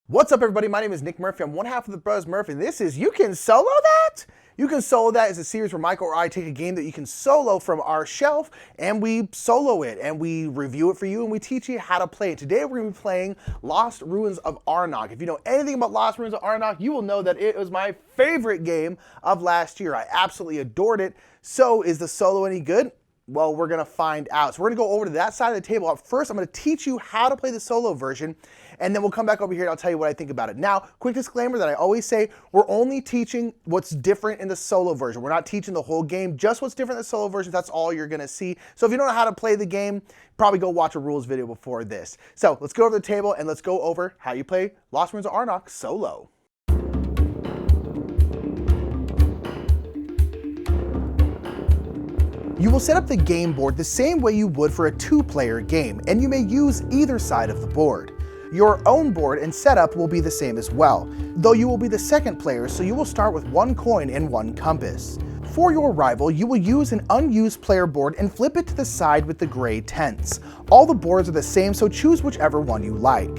What's up, everybody? My name is Nick Murphy. I'm one half of the Brothers Murphy, and this is You Can Solo That? You Can Solo That is a series where Michael or I take a game that you can solo from our shelf, and we solo it, and we review it for you, and we teach you how to play it. Today, we're going to be playing Lost Ruins of Arnak. If you know anything about Lost Ruins of Arnak, you will know that it was my favorite game of last year. I absolutely adored it. So, is the solo any good? Well, we're going to find out. So we're going to go over to that side of the table. First, I'm going to teach you how to play the solo version, and then we'll come back over here and I'll tell you what I think about it. Now, quick disclaimer that I always say, we're only teaching what's different in the solo version. We're not teaching the whole game, just what's different in the solo version. That's all you're going to see. So if you don't know how to play the game, probably go watch a rules video before this. So let's go over to the table and let's go over how you play Lost Ruins of Arnak solo. You will set up the game board the same way you would for a two-player game, and you may use either side of the board. Your own board and setup will be the same as well, though you will be the second player, so you will start with one coin and one compass. For your rival, you will use an unused player board and flip it to the side with the gray tents. All the boards are the same, so choose whichever one you like.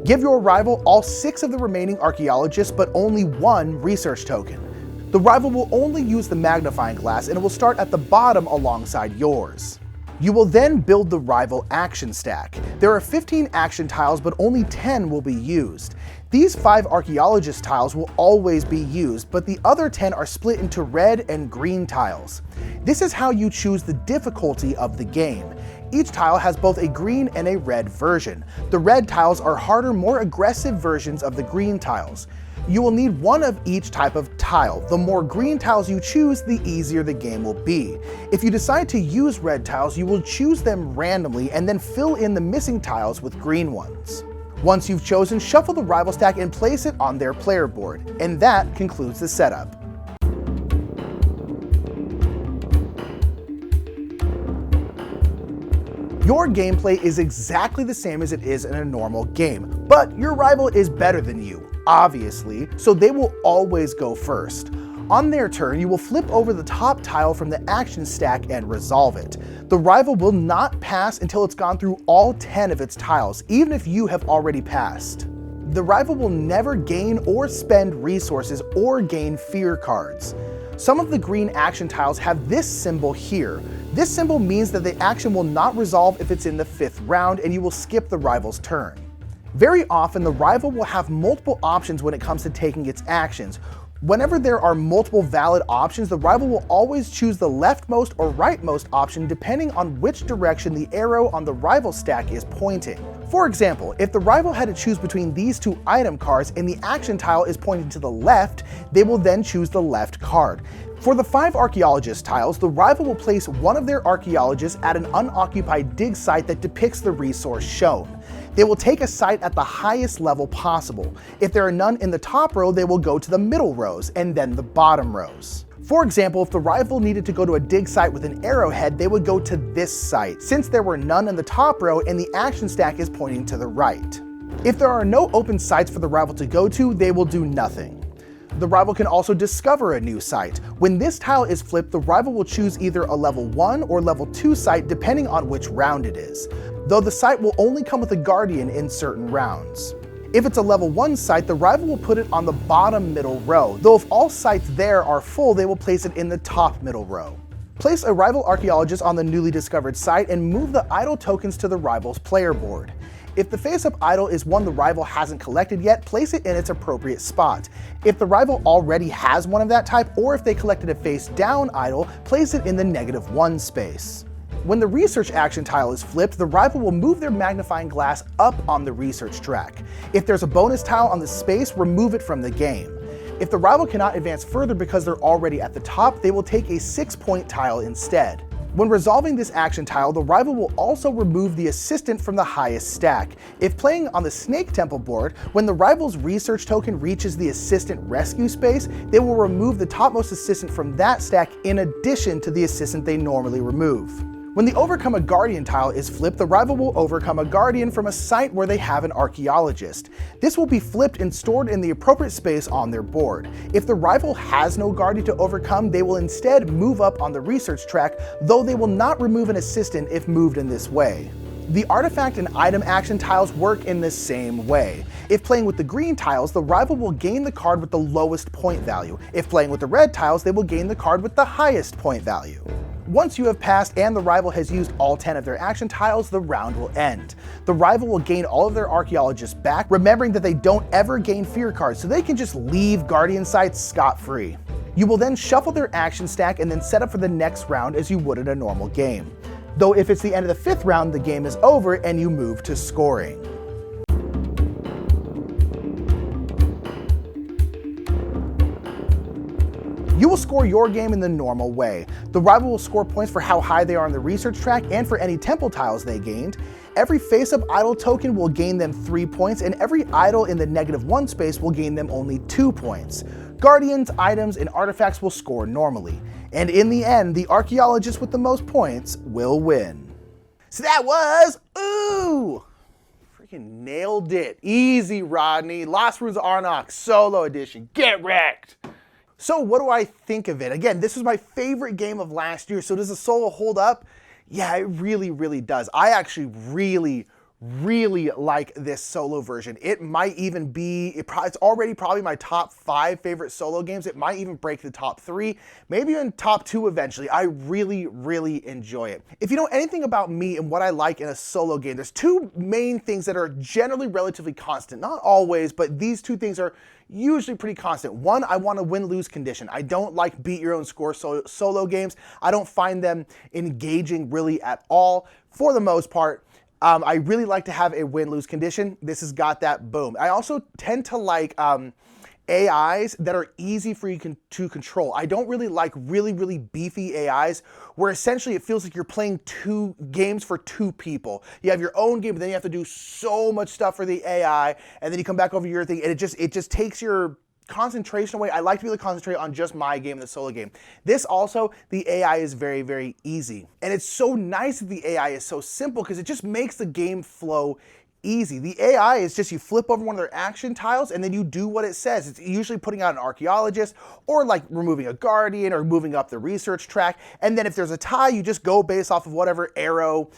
Give your rival all 6 of the remaining archaeologists, but only 1 research token. The rival will only use the magnifying glass, and it will start at the bottom alongside yours. You will then build the rival action stack. There are 15 action tiles, but only 10 will be used. These 5 archaeologist tiles will always be used, but the other 10 are split into red and green tiles. This is how you choose the difficulty of the game. Each tile has both a green and a red version. The red tiles are harder, more aggressive versions of the green tiles. You will need one of each type of tile. The more green tiles you choose, the easier the game will be. If you decide to use red tiles, you will choose them randomly and then fill in the missing tiles with green ones. Once you've chosen, shuffle the rival stack and place it on their player board. And that concludes the setup. Your gameplay is exactly the same as it is in a normal game, but your rival is better than you, obviously, so they will always go first. On their turn, you will flip over the top tile from the action stack and resolve it. The rival will not pass until it's gone through all 10 of its tiles, even if you have already passed. The rival will never gain or spend resources or gain fear cards. Some of the green action tiles have this symbol here. This symbol means that the action will not resolve if it's in the 5th round, and you will skip the rival's turn. Very often, the rival will have multiple options when it comes to taking its actions. Whenever there are multiple valid options, the rival will always choose the leftmost or rightmost option depending on which direction the arrow on the rival stack is pointing. For example, if the rival had to choose between these 2 item cards and the action tile is pointing to the left, they will then choose the left card. For the 5 archaeologist tiles, the rival will place one of their archaeologists at an unoccupied dig site that depicts the resource shown. They will take a site at the highest level possible. If there are none in the top row, they will go to the middle rows and then the bottom rows. For example, if the rival needed to go to a dig site with an arrowhead, they would go to this site, since there were none in the top row and the action stack is pointing to the right. If there are no open sites for the rival to go to, they will do nothing. The rival can also discover a new site. When this tile is flipped, the rival will choose either a level 1 or level 2 site depending on which round it is, though the site will only come with a guardian in certain rounds. If it's a level 1 site, the rival will put it on the bottom middle row, though if all sites there are full, they will place it in the top middle row. Place a rival archaeologist on the newly discovered site and move the idle tokens to the rival's player board. If the face-up idol is one the rival hasn't collected yet, place it in its appropriate spot. If the rival already has one of that type, or if they collected a face-down idol, place it in the -1 space. When the research action tile is flipped, the rival will move their magnifying glass up on the research track. If there's a bonus tile on the space, remove it from the game. If the rival cannot advance further because they're already at the top, they will take a 6-point tile instead. When resolving this action tile, the rival will also remove the assistant from the highest stack. If playing on the Snake Temple board, when the rival's research token reaches the assistant rescue space, they will remove the topmost assistant from that stack in addition to the assistant they normally remove. When the Overcome a Guardian tile is flipped, the rival will overcome a Guardian from a site where they have an Archaeologist. This will be flipped and stored in the appropriate space on their board. If the rival has no Guardian to overcome, they will instead move up on the research track, though they will not remove an assistant if moved in this way. The artifact and item action tiles work in the same way. If playing with the green tiles, the rival will gain the card with the lowest point value. If playing with the red tiles, they will gain the card with the highest point value. Once you have passed and the rival has used all 10 of their action tiles, the round will end. The rival will gain all of their Archaeologists back, remembering that they don't ever gain fear cards, so they can just leave Guardian sites scot-free. You will then shuffle their action stack and then set up for the next round as you would in a normal game. Though if it's the end of the 5th round, the game is over and you move to scoring. You will score your game in the normal way. The rival will score points for how high they are on the research track and for any temple tiles they gained. Every face-up idol token will gain them 3 points, and every idol in the -1 space will gain them only 2 points. Guardians, items, and artifacts will score normally. And in the end, the Archaeologist with the most points will win. So that was, freaking nailed it. Easy, Rodney. Lost Ruins of Arnak Solo Edition. Get wrecked. So what do I think of it? Again, this was my favorite game of last year, so does the solo hold up? Yeah, it really, really does. I actually really like this solo version. It might even be, it's already probably my top 5 favorite solo games. It might even break the top 3, maybe even top 2 eventually. I really enjoy it. If you know anything about me and what I like in a solo game, there's 2 main things that are generally relatively constant. Not always, but these 2 things are usually pretty constant. One, I want a win-lose condition. I don't like beat your own score solo games. I don't find them engaging really at all for the most part. I really like to have a win-lose condition. This has got that, boom. I also tend to like AIs that are easy for you to control. I don't really like really beefy AIs where essentially it feels like you're playing 2 games for 2 people. You have your own game, but then you have to do so much stuff for the AI, and then you come back over your thing, and it just takes your concentration away. I like to be able to concentrate on just my game, the solo game. This also, the AI is very easy. And it's so nice that the AI is so simple because it just makes the game flow easy. The AI is just, you flip over one of their action tiles and then you do what it says. It's usually putting out an Archaeologist or like removing a Guardian or moving up the research track. And then if there's a tie, you just go based off of whatever arrow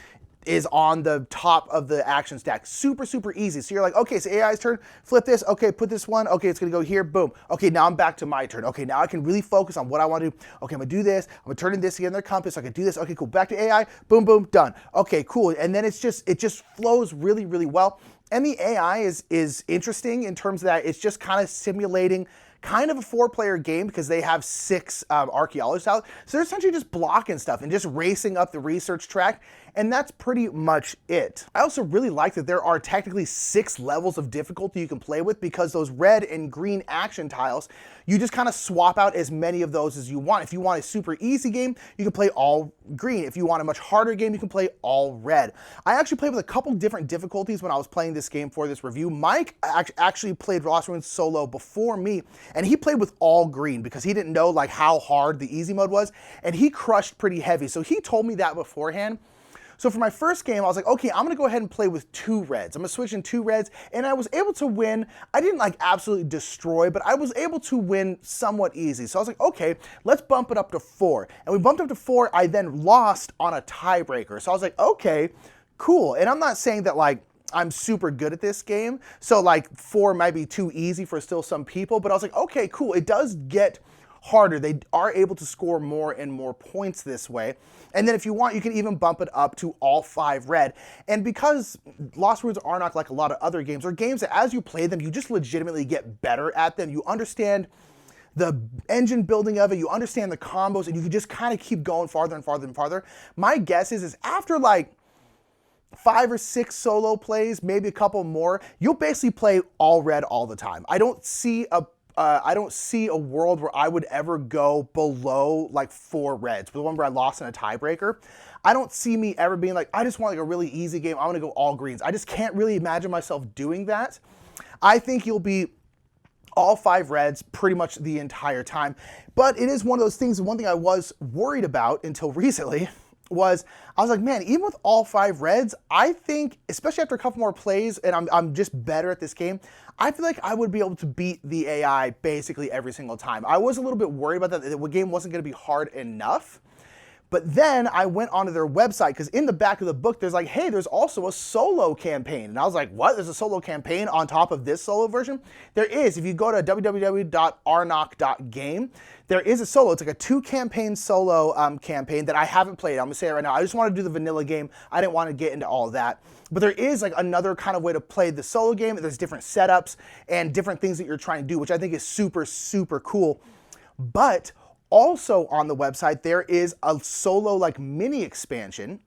is on the top of the action stack. Super easy. So you're like, okay, so AI's turn, flip this, okay, put this one, okay, it's gonna go here, boom. Okay, now I'm back to my turn. Okay, now I can really focus on what I wanna do. Okay, I'm gonna do this, I'm gonna turn in this again, their compass, so I can do this, okay, cool, back to AI, boom, done. Okay, cool, and then it just flows really well. And the AI is interesting in terms of that it's just kind of simulating kind of a 4-player game because they have 6 archaeologists out. So they're essentially just blocking stuff and just racing up the research track, and that's pretty much it. I also really like that there are technically 6 levels of difficulty you can play with because those red and green action tiles, you just kind of swap out as many of those as you want. If you want a super easy game, you can play all green. If you want a much harder game, you can play all red. I actually played with a couple different difficulties when I was playing this game for this review. Mike actually played Lost Ruins solo before me, and he played with all green because he didn't know like how hard the easy mode was, and he crushed pretty heavy. So he told me that beforehand. So for my first game, I was like, okay, I'm gonna go ahead and play with 2 reds. I'm gonna switch in 2 reds, and I was able to win. I didn't like absolutely destroy, but I was able to win somewhat easy. So I was like, okay, let's bump it up to 4. And we bumped up to 4, I then lost on a tiebreaker. So I was like, okay, cool. And I'm not saying that like, I'm super good at this game, so like 4 might be too easy for still some people, but I was like, okay, cool. It does get harder. They are able to score more and more points this way. And then if you want, you can even bump it up to all 5 red. And because Lost Ruins of Arnak, like a lot of other games, are games that as you play them, you just legitimately get better at them. You understand the engine building of it, you understand the combos, and you can just kind of keep going farther and farther and farther. My guess is after like 5 or 6 solo plays, maybe a couple more, you'll basically play all red all the time. I don't see I don't see a world where I would ever go below like 4 reds. The one where I lost in a tiebreaker. I don't see me ever being like, I just want like a really easy game. I want to go all greens. I just can't really imagine myself doing that. I think you'll be all 5 reds pretty much the entire time. But it is one of those things, one thing I was worried about until recently was, I was like, man, even with all 5 reds, I think, especially after a couple more plays and I'm just better at this game, I feel like I would be able to beat the AI basically every single time. I was a little bit worried about that the game wasn't going to be hard enough. But then I went onto their website, because in the back of the book, there's like, hey, there's also a solo campaign. And I was like, what? There's a solo campaign on top of this solo version? There is. If you go to www.arnak.game, there is a solo. It's like a 2-campaign solo campaign that I haven't played. I'm going to say it right now. I just want to do the vanilla game. I didn't want to get into all that. But there is like another kind of way to play the solo game. There's different setups and different things that you're trying to do, which I think is super, super cool. But also on the website, there is a solo like mini expansion,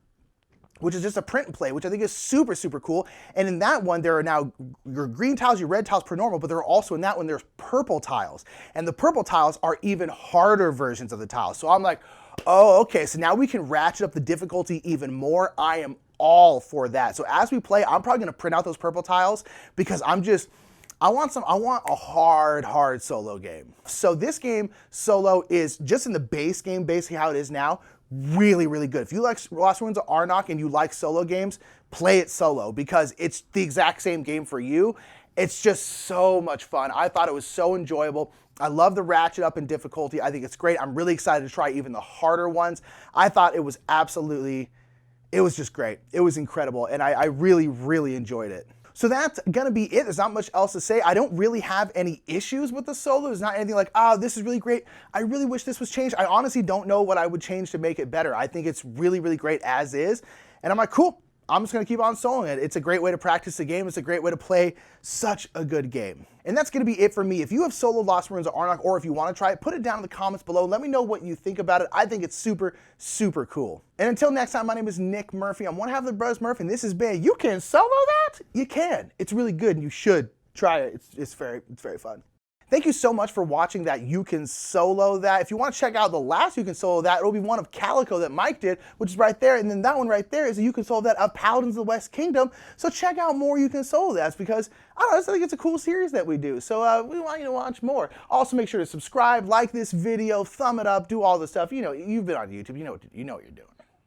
which is just a print and play, which I think is super, super cool. And in that one, there are now your green tiles, your red tiles per normal, but there are also in that one, there's purple tiles. And the purple tiles are even harder versions of the tiles. So I'm like, oh, okay, so now we can ratchet up the difficulty even more. I am all for that. So as we play, I'm probably gonna print out those purple tiles because I want a hard solo game. So this game, solo, is just in the base game, basically how it is now, really, really good. If you like Lost Ruins of Arnak and you like solo games, play it solo because it's the exact same game for you. It's just so much fun. I thought it was so enjoyable. I love the ratchet up in difficulty. I think it's great. I'm really excited to try even the harder ones. I thought it was just great. It was incredible, and I really, really enjoyed it. So that's gonna be it. There's not much else to say. I don't really have any issues with the solo. There's not anything like, oh, this is really great. I really wish this was changed. I honestly don't know what I would change to make it better. I think it's really, really great as is. And I'm like, cool. I'm just gonna keep on soloing it. It's a great way to practice the game. It's a great way to play such a good game. And that's gonna be it for me. If you have solo Lost Ruins of Arnak, or if you wanna try it, put it down in the comments below. Let me know what you think about it. I think it's super, super cool. And until next time, my name is Nick Murphy. I'm one half of the Brothers Murphy, and this has been You Can Solo That? You can. It's really good, and you should try it. It's very fun. Thank you so much for watching that You Can Solo That. If you want to check out the last You Can Solo That, it'll be one of Calico that Mike did, which is right there. And then that one right there is a You Can Solo That of Paladins of the West Kingdom. So check out more You Can Solo That's because, I don't know, I think it's a cool series that we do. So we want you to watch more. Also, make sure to subscribe, like this video, thumb it up, do all the stuff. You know, you've been on YouTube. You know what you're doing.